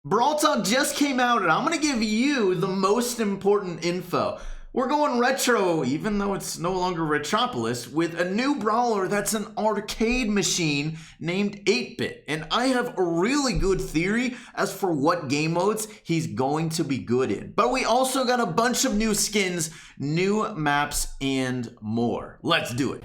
Brawl Talk just came out and I'm going to give you the most important info. We're going retro, even though it's no longer Retropolis, with a new brawler that's an arcade machine named 8-Bit. And I have a really good theory as for what game modes he's going to be good in. But we also got a bunch of new skins, new maps, and more. Let's do it.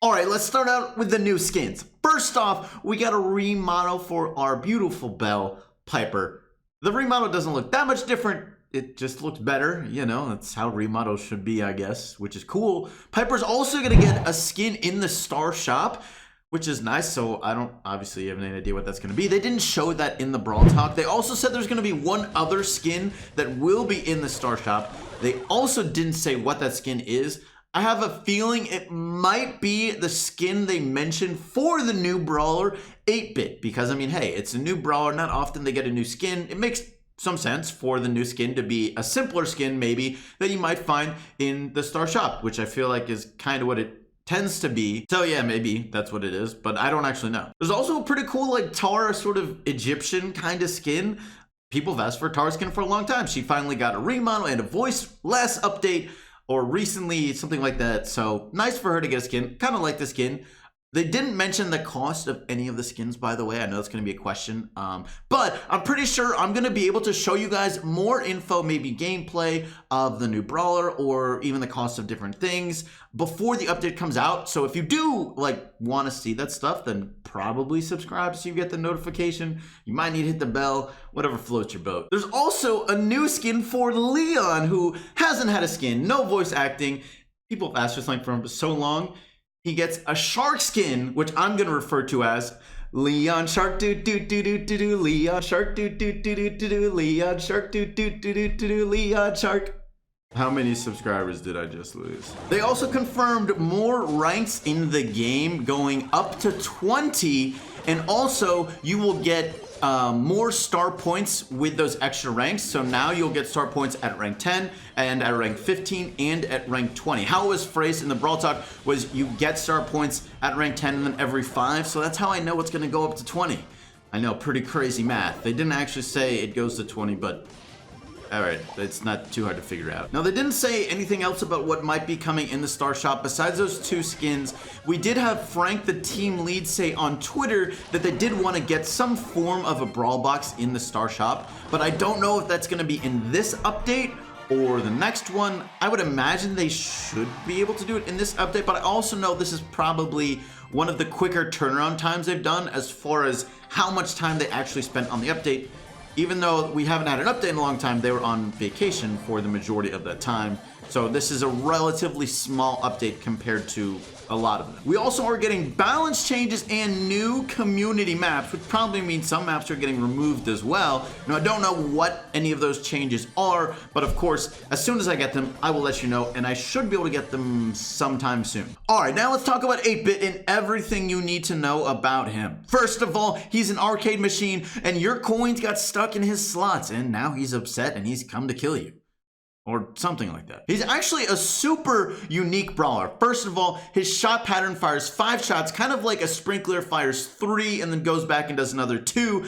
Alright, let's start out with the new skins. First off, we got a remodel for our beautiful Belle, Piper. The remodel doesn't look that much different. It just looks better. You know, that's how remodels should be, I guess, which is cool. Piper's also going to get a skin in the Star Shop, which is nice. So I don't obviously have any idea what that's going to be. They didn't show that in the Brawl Talk. They also said there's going to be one other skin that will be in the Star Shop. They also didn't say what that skin is. I have a feeling it might be the skin they mentioned for the new brawler 8-Bit, because I mean, hey, it's a new brawler, not often they get a new skin. It makes some sense for the new skin to be a simpler skin maybe that you might find in the Star Shop, which I feel like is kind of what it tends to be. So yeah, maybe that's what it is, but I don't actually know. There's also a pretty cool like Tara sort of Egyptian kind of skin. People have asked for Tara skin for a long time. She finally got a remodel and a voice-less update, or recently, something like that. So nice for her to get a skin. Kind of like the skin. They didn't mention the cost of any of the skins, by the way. I know it's going to be a question. But I'm pretty sure I'm going to be able to show you guys more info, maybe gameplay of the new brawler or even the cost of different things before the update comes out. So if you do like want to see that stuff, then probably subscribe so you get the notification. You might need to hit the bell, whatever floats your boat. There's also a new skin for Leon, who hasn't had a skin, no voice acting. People have asked for something for him for so long. He gets a shark skin, which I'm going to refer to as Leon Shark do do do do do do Leon Shark do do do do do do Leon Shark do do do do do do Leon Shark. How many subscribers did I just lose? They also confirmed more ranks in the game, going up to 20, and also you will get more star points with those extra ranks. So now you'll get star points at rank 10 and at rank 15 and at rank 20. How it was phrased in the Brawl Talk was you get star points at rank 10 and then every 5. So that's how I know it's going to go up to 20. I know, pretty crazy math. They didn't actually say it goes to 20, but alright, it's not too hard to figure out. Now, they didn't say anything else about what might be coming in the Star Shop besides those two skins. We did have Frank, the team lead, say on Twitter that they did want to get some form of a Brawl box in the Star Shop, but I don't know if that's going to be in this update or the next one. I would imagine they should be able to do it in this update, but I also know this is probably one of the quicker turnaround times they've done as far as how much time they actually spent on the update. Even though we haven't had an update in a long time, they were on vacation for the majority of that time. So this is a relatively small update compared to a lot of them. We also are getting balance changes and new community maps, which probably means some maps are getting removed as well. Now, I don't know what any of those changes are, but of course, as soon as I get them, I will let you know, and I should be able to get them sometime soon. All right, now let's talk about 8-Bit and everything you need to know about him. First of all, he's an arcade machine, and your coins got stuck in his slots, and now he's upset and he's come to kill you. Or something like that. He's actually a super unique brawler. First of all, his shot pattern fires 5 shots, kind of like a sprinkler fires 3 and then goes back and does another 2.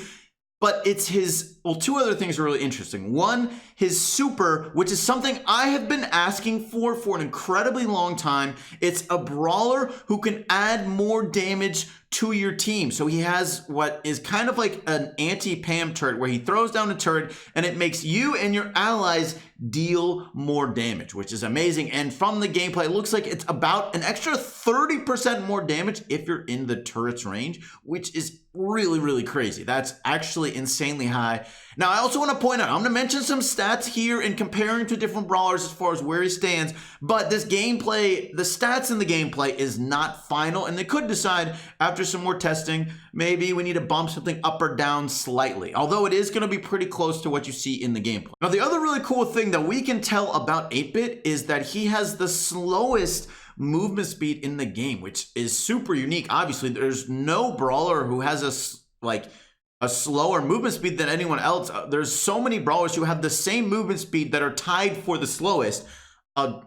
But it's his, well, 2 other things are really interesting. One, his super, which is something I have been asking for an incredibly long time. It's a brawler who can add more damage to your team. So he has what is kind of like an anti-Pam turret where he throws down a turret and it makes you and your allies deal more damage, which is amazing. And from the gameplay, it looks like it's about an extra 30% more damage if you're in the turret's range, which is really, really crazy. That's actually insanely high. Now, I also want to point out, I'm going to mention some stats here and comparing to different brawlers as far as where he stands, but this gameplay, the stats in the gameplay is not final, and they could decide after some more testing, maybe we need to bump something up or down slightly, although it is going to be pretty close to what you see in the gameplay. Now, the other really cool thing that we can tell about 8-Bit is that he has the slowest movement speed in the game, which is super unique. Obviously, there's no brawler who has a slower movement speed than anyone else. There's so many brawlers who have the same movement speed that are tied for the slowest.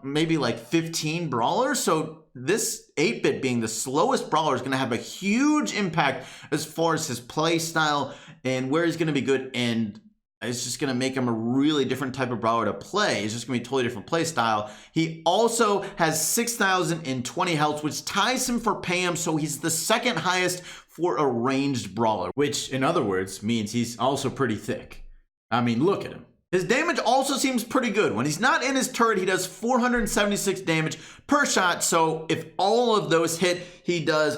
Maybe like 15 brawlers. So this 8-bit being the slowest brawler is going to have a huge impact as far as his play style and where he's going to be good, and it's just going to make him a really different type of brawler to play. It's just going to be a totally different play style. He also has 6,020 health, which ties him for Pam, so he's the second highest for a ranged brawler, which in other words means he's also pretty thick. I mean, look at him. His damage also seems pretty good. When he's not in his turret, he does 476 damage per shot, so if all of those hit, he does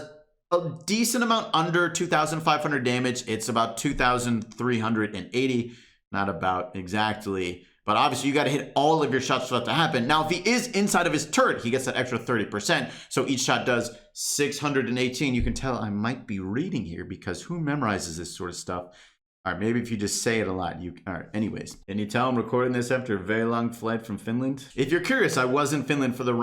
a decent amount under 2,500 damage. It's about 2,380. Not about exactly, but obviously you got to hit all of your shots for that to happen. Now, if he is inside of his turret, he gets that extra 30%. So each shot does 618. You can tell I might be reading here because who memorizes this sort of stuff? All right, maybe if you just say it a lot, all right, anyways. Can you tell I'm recording this after a very long flight from Finland? If you're curious, I was in Finland for the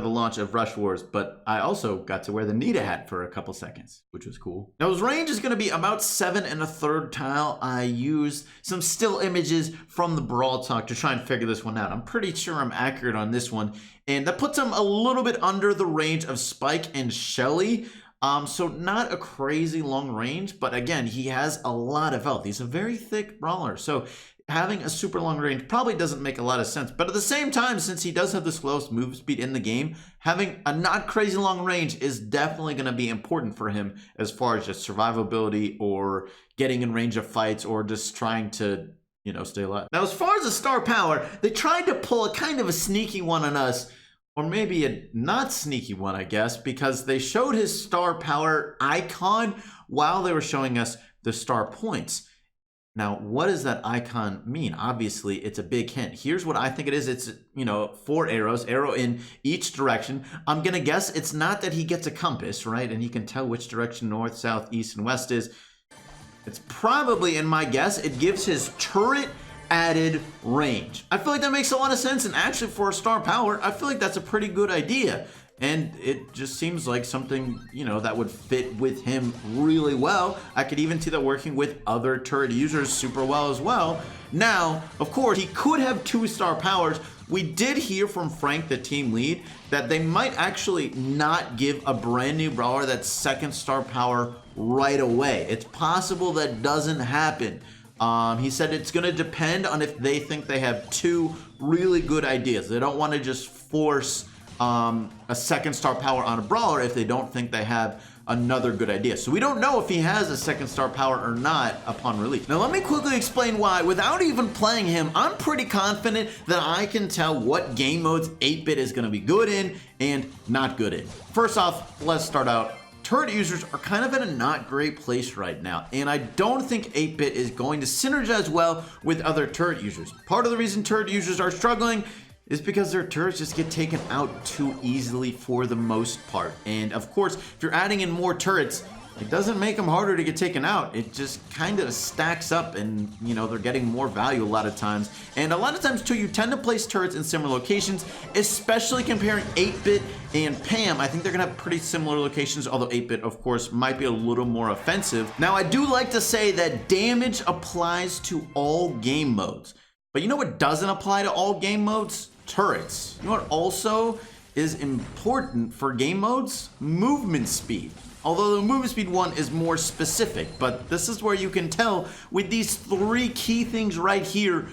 launch of Rush Wars, but I also got to wear the Nita hat for a couple seconds, which was cool. Now, his range is going to be about 7 1/3 tile. I used some still images from the Brawl Talk to try and figure this one out. I'm pretty sure I'm accurate on this one, and that puts him a little bit under the range of Spike and Shelly. So not a crazy long range, but again, he has a lot of health. He's a very thick brawler, so having a super long range probably doesn't make a lot of sense. But at the same time, since he does have the slowest move speed in the game, having a not crazy long range is definitely going to be important for him as far as just survivability or getting in range of fights or just trying to, you know, stay alive. Now, as far as the star power, they tried to pull a kind of a sneaky one on us, or maybe a not sneaky one, I guess, because they showed his star power icon while they were showing us the star points. Now, what does that icon mean? Obviously, it's a big hint. Here's what I think it is. It's, you know, 4 arrows, arrow in each direction. I'm going to guess it's not that he gets a compass, right? And he can tell which direction north, south, east, and west is. It's probably, in my guess, it gives his turret added range. I feel like that makes a lot of sense, and actually for a star power, I feel like that's a pretty good idea. And it just seems like something, you know, that would fit with him really well. I could even see that working with other turret users super well as well. Now, of course, he could have 2 star powers. We did hear from Frank, the team lead, that they might actually not give a brand new brawler that 2nd star power right away. It's possible that doesn't happen. He said it's going to depend on if they think they have 2 really good ideas. They don't want to just force a 2nd star power on a brawler if they don't think they have another good idea. So we don't know if he has a 2nd star power or not upon release. Now let me quickly explain why. Without even playing him, I'm pretty confident that I can tell what game modes 8-bit is going to be good in and not good in. First off, let's start out. Turret users are kind of in a not great place right now, and I don't think 8-bit is going to synergize well with other turret users. Part of the reason turret users are struggling is because their turrets just get taken out too easily for the most part. And of course, if you're adding in more turrets, it doesn't make them harder to get taken out. It just kind of stacks up, and you know, they're getting more value a lot of times. And a lot of times too, you tend to place turrets in similar locations, especially comparing 8-bit and Pam. I think they're gonna have pretty similar locations, although 8-bit of course might be a little more offensive. Now I do like to say that damage applies to all game modes, but you know what doesn't apply to all game modes? Turrets. You know what also is important for game modes? Movement speed. Although the movement speed one is more specific, but this is where you can tell with these 3 key things right here,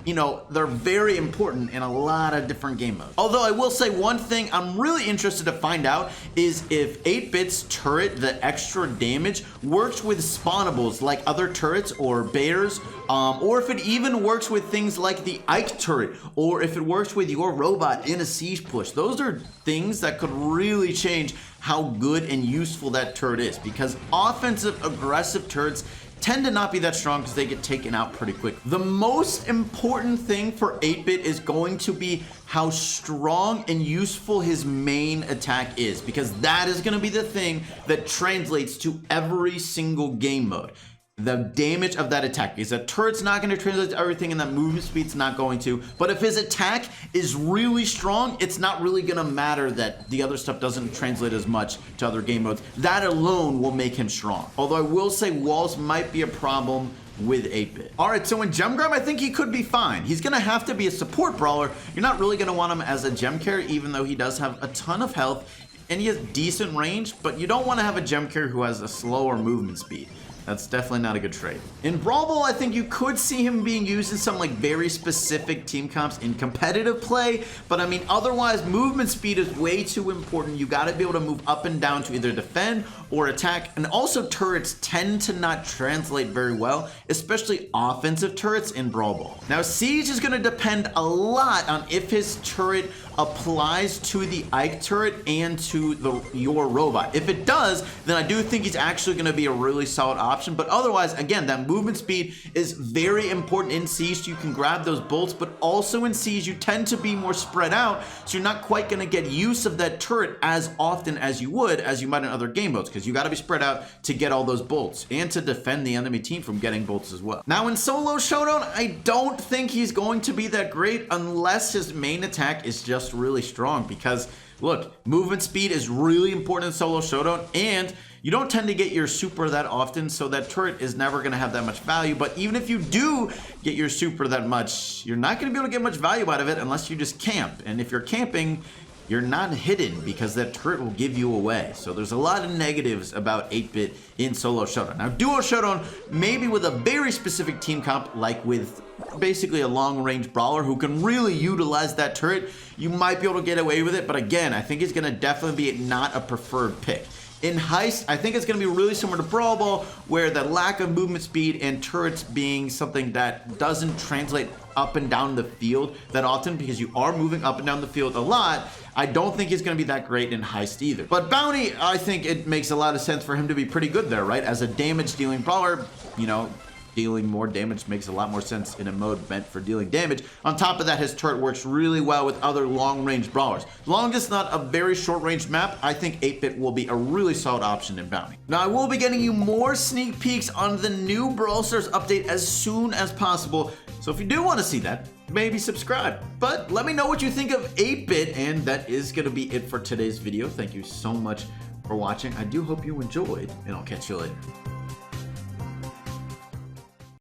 you know, they're very important in a lot of different game modes. Although I will say one thing I'm really interested to find out is if 8-bit's turret, the extra damage, works with spawnables like other turrets or bears, or if it even works with things like the Ike turret, or if it works with your robot in a siege push. Those are things that could really change how good and useful that turret is, because offensive aggressive turrets tend to not be that strong because they get taken out pretty quick. The most important thing for 8-bit is going to be how strong and useful his main attack is, because that is going to be the thing that translates to every single game mode. The damage of that attack, because that turret's not going to translate to everything and that movement speed's not going to. But if his attack is really strong, it's not really going to matter that the other stuff doesn't translate as much to other game modes. That alone will make him strong. Although I will say walls might be a problem with 8-Bit. All right, so in Gem Grab, I think he could be fine. He's gonna have to be a support brawler. You're not really gonna want him as a gem carry, even though he does have a ton of health and he has decent range, but you don't want to have a gem carry who has a slower movement speed. That's definitely not a good trade. In Brawl Ball, I think you could see him being used in some like very specific team comps in competitive play, but I mean, otherwise movement speed is way too important. You got to be able to move up and down to either defend or attack, and also turrets tend to not translate very well, especially offensive turrets in Brawl Ball. Now, Siege is going to depend a lot on if his turret applies to the Ike turret and to your robot. If it does, then I do think he's actually going to be a really solid option, but otherwise, again, that movement speed is very important in Siege. You can grab those bolts, but also in Siege, you tend to be more spread out, so you're not quite going to get use of that turret as often as you might in other game modes, because you got to be spread out to get all those bolts and to defend the enemy team from getting bolts as well. Now in Solo Showdown, I don't think he's going to be that great unless his main attack is just really strong, because look, movement speed is really important in Solo Showdown, and you don't tend to get your super that often, so that turret is never going to have that much value. But even if you do get your super that much, you're not going to be able to get much value out of it unless you just camp. And if you're camping, you're not hidden because that turret will give you away. So there's a lot of negatives about 8-Bit in Solo Showdown. Now, Duo Showdown, maybe with a very specific team comp, like with basically a long-range brawler who can really utilize that turret, you might be able to get away with it. But again, I think it's going to definitely be not a preferred pick. In Heist, I think it's going to be really similar to Brawl Ball, where the lack of movement speed and turrets being something that doesn't translate up and down the field that often, because you are moving up and down the field a lot. I don't think he's going to be that great in Heist either. But Bounty, I think it makes a lot of sense for him to be pretty good there, right? As a damage-dealing brawler, you know, dealing more damage makes a lot more sense in a mode meant for dealing damage. On top of that, his turret works really well with other long-range brawlers. As long as it's not a very short-range map, I think 8-Bit will be a really solid option in Bounty. Now, I will be getting you more sneak peeks on the new Brawl Stars update as soon as possible. So if you do want to see that, maybe subscribe. But let me know what you think of 8-Bit, and that is going to be it for today's video. Thank you so much for watching. I do hope you enjoyed, and I'll catch you later.